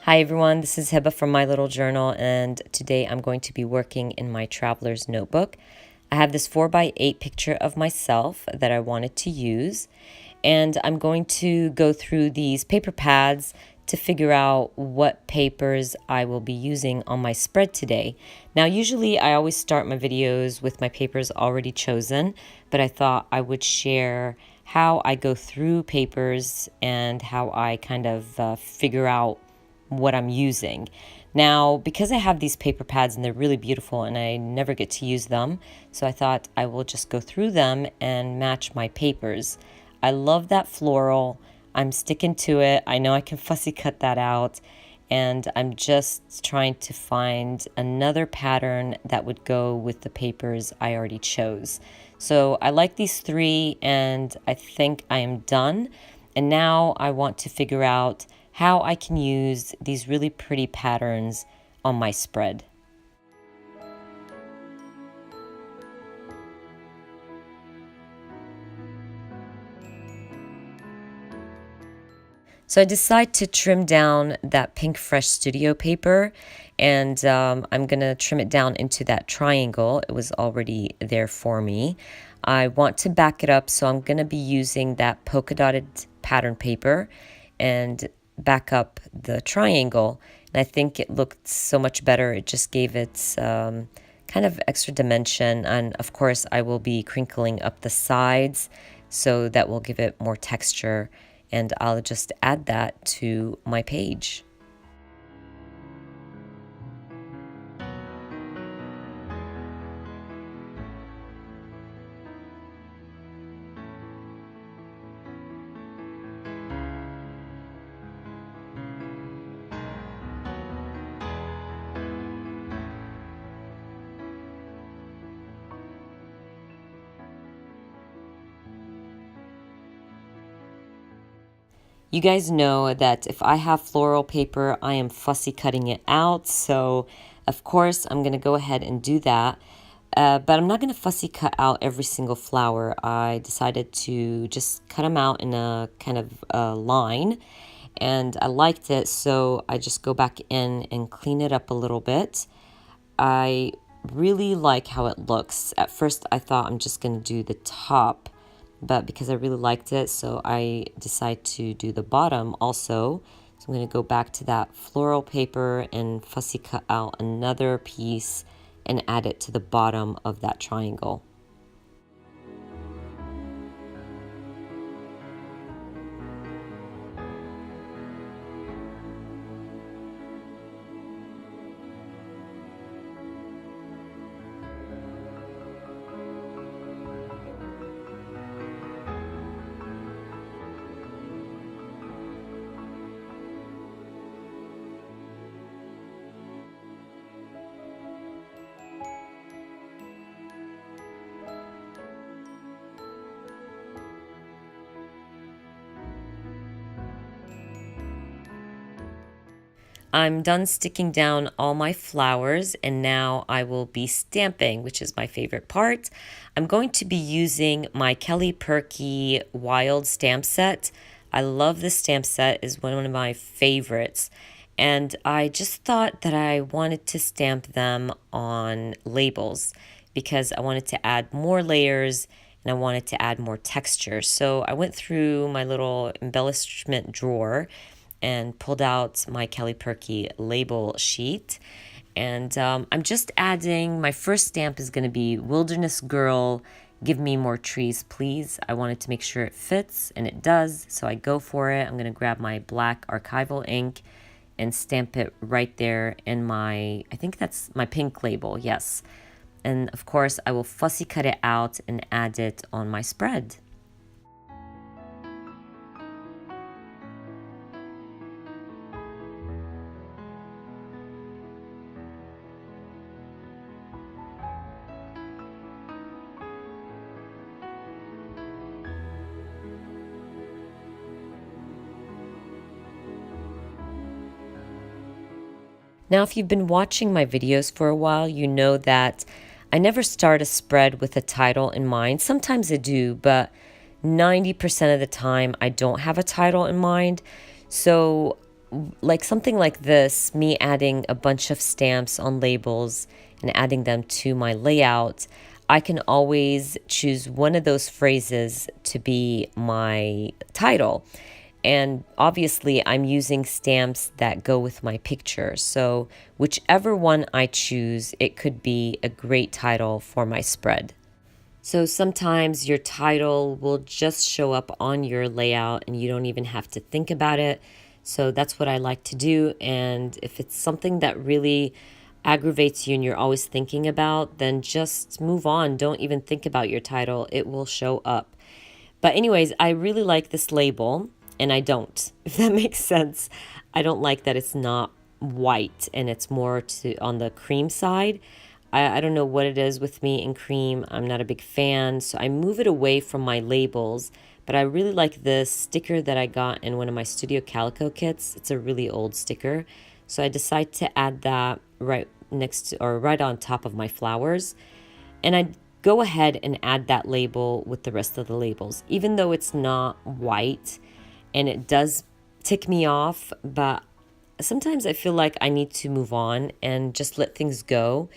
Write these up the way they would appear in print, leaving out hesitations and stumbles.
Hi everyone, this is Heba from My Little Journal, and today I'm going to be working in my traveler's notebook. I have this 4x8 picture of myself that I wanted to use, and I'm going to go through these paper pads to figure out what papers I will be using on my spread today. Now, usually I always start my videos with my papers already chosen, but I thought I would share how I go through papers and how I kind of figure out what I'm using. Now, because I have these paper pads and they're really beautiful and I never get to use them, so I thought I will just go through them and match my papers. I love that floral. I'm sticking to it. I know I can fussy cut that out, and I'm just trying to find another pattern that would go with the papers I already chose. So I like these three, and I think I am done. And now I want to figure out how I can use these really pretty patterns on my spread. So I decide to trim down that Pink Fresh Studio paper, and I'm going to trim it down into that triangle. It was already there for me. I want to back it up, so I'm going to be using that polka dotted pattern paper and back up the triangle. And I think it looked so much better. It just gave it kind of extra dimension. And of course, I will be crinkling up the sides, so that will give it more texture. And I'll just add that to my page. You guys know that if I have floral paper, I am fussy cutting it out. So, of course, I'm going to go ahead and do that. But I'm not going to fussy cut out every single flower. I decided to just cut them out in a kind of line. And I liked it, so I just go back in and clean it up a little bit. I really like how it looks. At first, I thought I'm just going to do the top, but because I really liked it, so I decided to do the bottom also. So I'm going to go back to that floral paper and fussy cut out another piece and add it to the bottom of that triangle. I'm done sticking down all my flowers, and now I will be stamping, which is my favorite part. I'm going to be using my Kelly Perky Wild stamp set. I love this stamp set. It's one of my favorites. And I just thought that I wanted to stamp them on labels because I wanted to add more layers and I wanted to add more texture. So I went through my little embellishment drawer and pulled out my Kelly Perky label sheet. And I'm just adding, my first stamp is going to be Wilderness Girl, Give Me More Trees, Please. I wanted to make sure it fits, and it does, so I go for it. I'm going to grab my black archival ink and stamp it right there in my, I think that's my pink label, yes. And of course, I will fussy cut it out and add it on my spread. Now, if you've been watching my videos for a while, you know that I never start a spread with a title in mind. Sometimes I do, but 90% of the time I don't have a title in mind. So like something like this, me adding a bunch of stamps on labels and adding them to my layout, I can always choose one of those phrases to be my title. And obviously, I'm using stamps that go with my picture. So whichever one I choose, it could be a great title for my spread. So sometimes your title will just show up on your layout and you don't even have to think about it. So that's what I like to do. And if it's something that really aggravates you and you're always thinking about, then just move on. Don't even think about your title. It will show up. But anyways, I really like this label, and I don't, if that makes sense. I don't like that it's not white and it's more on the cream side. I don't know what it is with me in cream. I'm not a big fan, so I move it away from my labels. But I really like this sticker that I got in one of my Studio Calico kits. It's a really old sticker. So I decide to add that right next to, or right on top of my flowers. And I go ahead and add that label with the rest of the labels, even though it's not white and it does tick me off. But sometimes I feel like I need to move on and just let things go,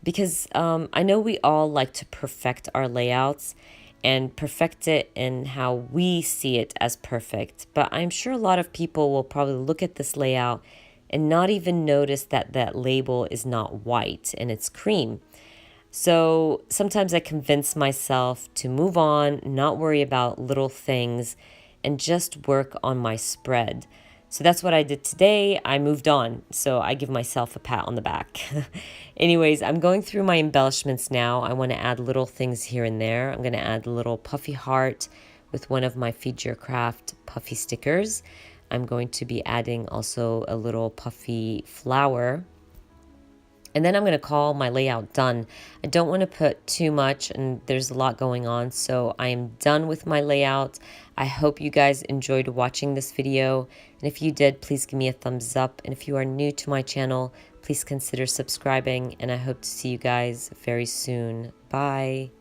because I know we all like to perfect our layouts and perfect it in how we see it as perfect. But I'm sure a lot of people will probably look at this layout and not even notice that that label is not white and it's cream. So sometimes I convince myself to move on, not worry about little things, and just work on my spread. So that's what I did today. I moved on. So I give myself a pat on the back. Anyways, I'm going through my embellishments now. I want to add little things here and there. I'm going to add a little puffy heart with one of my Feed Your Craft puffy stickers. I'm going to be adding also a little puffy flower. And then I'm going to call my layout done. I don't want to put too much, and there's a lot going on, so I am done with my layout. I hope you guys enjoyed watching this video, and if you did, please give me a thumbs up. And if you are new to my channel, please consider subscribing, and I hope to see you guys very soon. Bye.